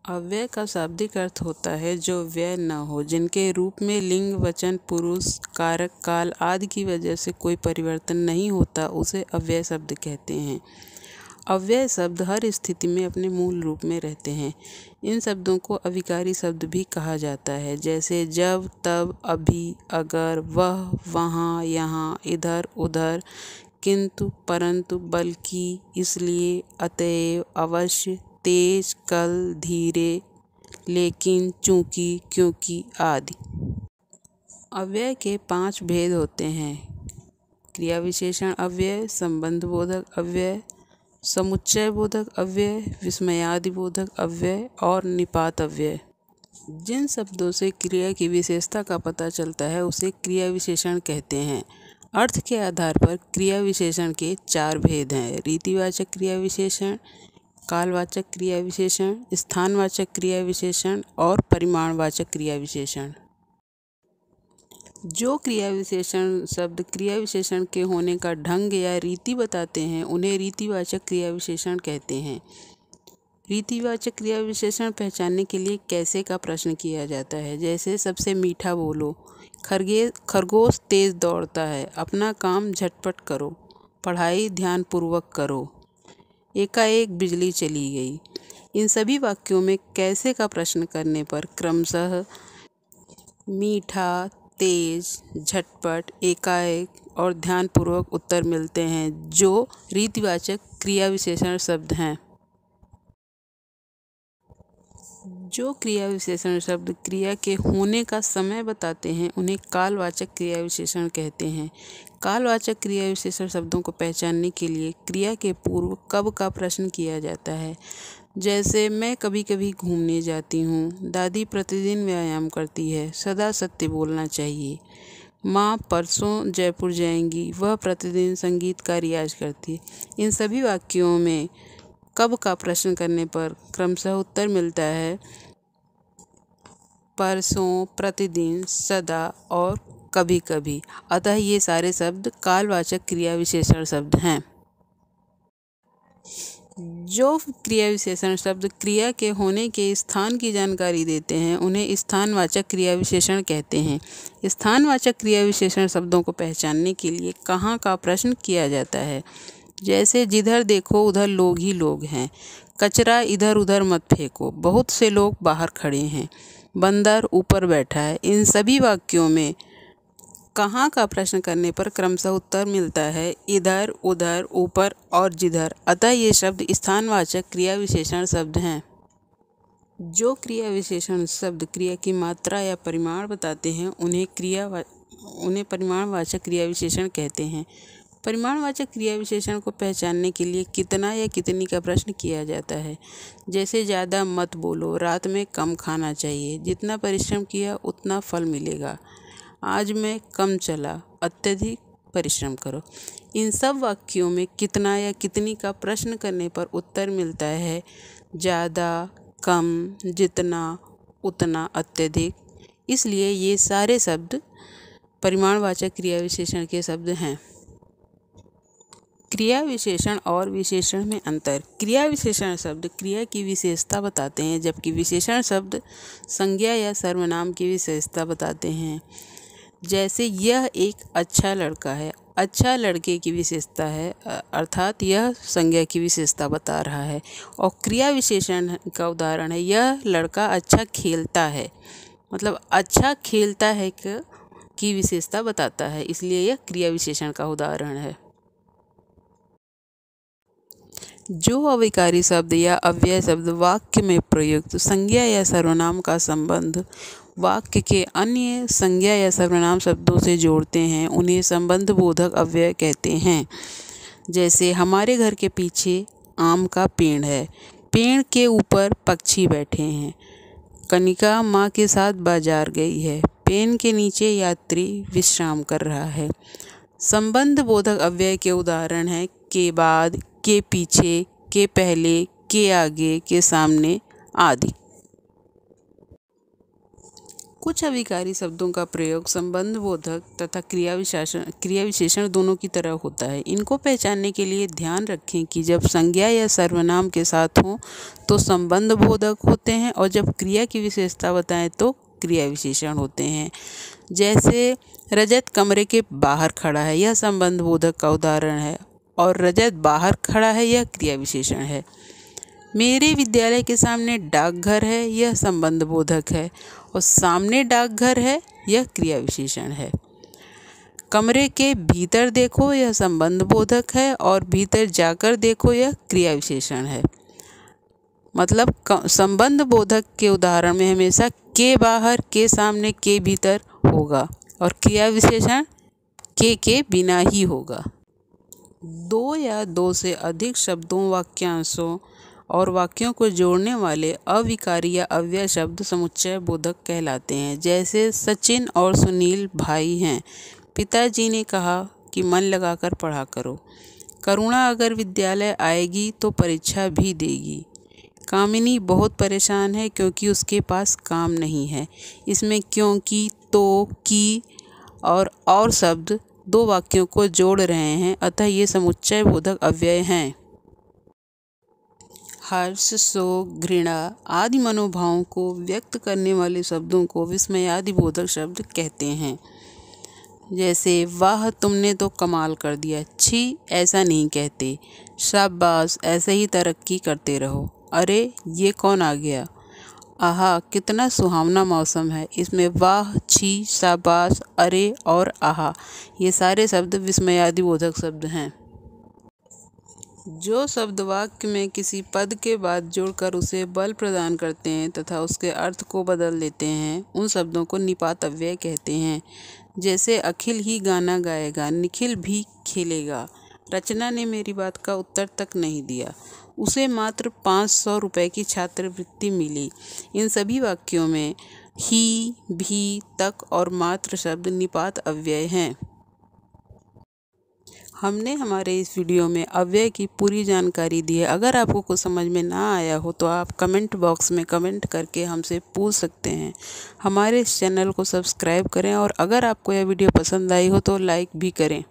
अव्यय का शाब्दिक अर्थ होता है जो व्यय न हो, जिनके रूप में लिंग, वचन, पुरुष, कारक, काल आदि की वजह से कोई परिवर्तन नहीं होता, उसे अव्यय शब्द कहते हैं। अव्यय शब्द हर स्थिति में अपने मूल रूप में रहते हैं। इन शब्दों को अविकारी शब्द भी कहा जाता है, जैसे जब, तब, अभी, अगर, वह, वहाँ, यहाँ, इधर, उधर, किंतु, परंतु, बल्कि, इसलिए, अतएव, अवश्य, तेज, कल, धीरे, लेकिन, चूंकि, क्योंकि आदि। अव्यय के 5 भेद होते हैं: क्रिया विशेषण अव्यय, संबंध बोधक अव्यय, समुच्चय बोधक अव्यय, विस्मयादि बोधक अव्यय और निपात अव्यय। जिन शब्दों से क्रिया की विशेषता का पता चलता है उसे क्रिया विशेषण कहते हैं। अर्थ के आधार पर क्रिया विशेषण के 4 भेद हैं: रीतिवाचक क्रिया विशेषण, कालवाचक क्रिया विशेषण, स्थानवाचक क्रिया विशेषण और परिमाणवाचक क्रिया विशेषण। जो क्रिया विशेषण शब्द क्रिया विशेषण के होने का ढंग या रीति बताते हैं उन्हें रीतिवाचक क्रिया विशेषण कहते हैं। रीतिवाचक क्रिया विशेषण पहचानने के लिए कैसे का प्रश्न किया जाता है, जैसे सबसे मीठा बोलो, खरगोश तेज दौड़ता है, अपना काम झटपट करो, पढ़ाई ध्यानपूर्वक करो, एकाएक बिजली चली गई। इन सभी वाक्यों में कैसे का प्रश्न करने पर क्रमशः मीठा, तेज, झटपट, एकाएक और ध्यानपूर्वक उत्तर मिलते हैं, जो रीतिवाचक क्रिया विशेषण शब्द हैं। जो क्रिया विशेषण शब्द क्रिया के होने का समय बताते हैं उन्हें कालवाचक क्रिया विशेषण कहते हैं। कालवाचक क्रिया विशेषण शब्दों को पहचानने के लिए क्रिया के पूर्व कब का प्रश्न किया जाता है, जैसे मैं कभी कभी घूमने जाती हूँ, दादी प्रतिदिन व्यायाम करती है, सदा सत्य बोलना चाहिए, माँ परसों जयपुर जाएंगी, वह प्रतिदिन संगीत का रियाज करती है। इन सभी वाक्यों में कब का प्रश्न करने पर क्रमशः उत्तर मिलता है परसों, प्रतिदिन, सदा और कभी कभी। अतः ये सारे शब्द कालवाचक क्रिया विशेषण शब्द हैं। जो क्रिया विशेषण शब्द क्रिया के होने के स्थान की जानकारी देते हैं उन्हें स्थानवाचक क्रिया विशेषण कहते हैं। स्थानवाचक क्रिया विशेषण शब्दों को पहचानने के लिए कहाँ का प्रश्न किया जाता है, जैसे जिधर देखो उधर लोग ही लोग हैं, कचरा इधर उधर मत फेंको, बहुत से लोग बाहर खड़े हैं, बंदर ऊपर बैठा है। इन सभी वाक्यों में कहाँ का प्रश्न करने पर क्रमशः उत्तर मिलता है इधर, उधर, ऊपर और जिधर। अतः ये शब्द स्थानवाचक क्रिया विशेषण शब्द हैं। जो क्रिया विशेषण शब्द क्रिया की मात्रा या परिमाण बताते हैं उन्हें परिमाणवाचक क्रिया विशेषण कहते हैं। परिमाणवाचक क्रिया विशेषण को पहचानने के लिए कितना या कितनी का प्रश्न किया जाता है, जैसे ज़्यादा मत बोलो, रात में कम खाना चाहिए, जितना परिश्रम किया उतना फल मिलेगा, आज मैं कम चला, अत्यधिक परिश्रम करो। इन सब वाक्यों में कितना या कितनी का प्रश्न करने पर उत्तर मिलता है ज़्यादा, कम, जितना, उतना, अत्यधिक। इसलिए ये सारे शब्द परिमाणवाचक क्रिया विशेषण के शब्द हैं। क्रिया विशेषण और विशेषण में अंतर। क्रिया विशेषण शब्द क्रिया की विशेषता बताते हैं, जबकि विशेषण शब्द संज्ञा या सर्वनाम की विशेषता बताते हैं। जैसे यह एक अच्छा लड़का है, अच्छा लड़के की विशेषता है, अर्थात यह संज्ञा की विशेषता बता रहा है। और क्रिया विशेषण का उदाहरण है यह लड़का अच्छा खेलता है, मतलब अच्छा खेलता है की विशेषता बताता है, इसलिए यह क्रिया विशेषण का उदाहरण है। जो अविकारी शब्द या अव्यय शब्द वाक्य में प्रयुक्त संज्ञा या सर्वनाम का संबंध वाक्य के अन्य संज्ञा या सर्वनाम शब्दों से जोड़ते हैं उन्हें संबंध बोधक अव्यय कहते हैं। जैसे हमारे घर के पीछे आम का पेड़ है, पेड़ के ऊपर पक्षी बैठे हैं, कनिका माँ के साथ बाजार गई है, पेन के नीचे यात्री विश्राम कर रहा है। संबंध बोधक अव्यय के उदाहरण हैं के बाद, के पीछे, के पहले, के आगे, के सामने आदि। कुछ अविकारी शब्दों का प्रयोग संबंधबोधक तथा क्रिया विशेषण दोनों की तरह होता है। इनको पहचानने के लिए ध्यान रखें कि जब संज्ञा या सर्वनाम के साथ हों तो संबंधबोधक होते हैं और जब क्रिया की विशेषता बताएं तो क्रिया विशेषण होते हैं। जैसे रजत कमरे के बाहर खड़ा है, यह संबंधबोधक का उदाहरण है, और रजत बाहर खड़ा है यह क्रिया विशेषण है। मेरे विद्यालय के सामने डाकघर है, यह संबंधबोधक है, और सामने डाकघर है यह क्रिया विशेषण है। कमरे के भीतर देखो यह संबंधबोधक है, और भीतर जाकर देखो यह क्रिया विशेषण है। मतलब संबंधबोधक के उदाहरण में हमेशा के बाहर, के सामने, के भीतर होगा, और क्रिया विशेषण के बिना ही होगा। दो या दो से अधिक शब्दों, वाक्यांशों और वाक्यों को जोड़ने वाले अविकारी या अव्यय शब्द समुच्चय बोधक कहलाते हैं। जैसे सचिन और सुनील भाई हैं। पिताजी ने कहा कि मन लगाकर पढ़ा करो। करुणा अगर विद्यालय आएगी तो परीक्षा भी देगी। कामिनी बहुत परेशान है क्योंकि उसके पास काम नहीं है। इसमें क्योंकि, तो, की और शब्द दो वाक्यों को जोड़ रहे हैं, अतः ये समुच्चय बोधक अव्यय हैं। हर्ष, शोक, घृणा आदि मनोभावों को व्यक्त करने वाले शब्दों को विस्मयादि बोधक शब्द कहते हैं। जैसे वाह तुमने तो कमाल कर दिया, छी ऐसा नहीं कहते, शाबाश ऐसे ही तरक्की करते रहो, अरे ये कौन आ गया, आहा कितना सुहावना मौसम है। इसमें वाह, छी, शाबाश, अरे और आहा ये सारे शब्द विस्मयादि बोधक शब्द हैं। जो शब्द वाक्य में किसी पद के बाद जोड़कर उसे बल प्रदान करते हैं तथा उसके अर्थ को बदल देते हैं, उन शब्दों को निपात अव्यय कहते हैं। जैसे अखिल ही गाना गाएगा, निखिल भी खेलेगा। रचना ने मेरी बात का उत्तर तक नहीं दिया, उसे मात्र 500 रुपये की छात्रवृत्ति मिली। इन सभी वाक्यों में ही, भी, तक और मात्र शब्द निपात अव्यय हैं। हमने हमारे इस वीडियो में अव्यय की पूरी जानकारी दी है। अगर आपको कुछ समझ में ना आया हो तो आप कमेंट बॉक्स में कमेंट करके हमसे पूछ सकते हैं। हमारे इस चैनल को सब्सक्राइब करें और अगर आपको यह वीडियो पसंद आई हो तो लाइक भी करें।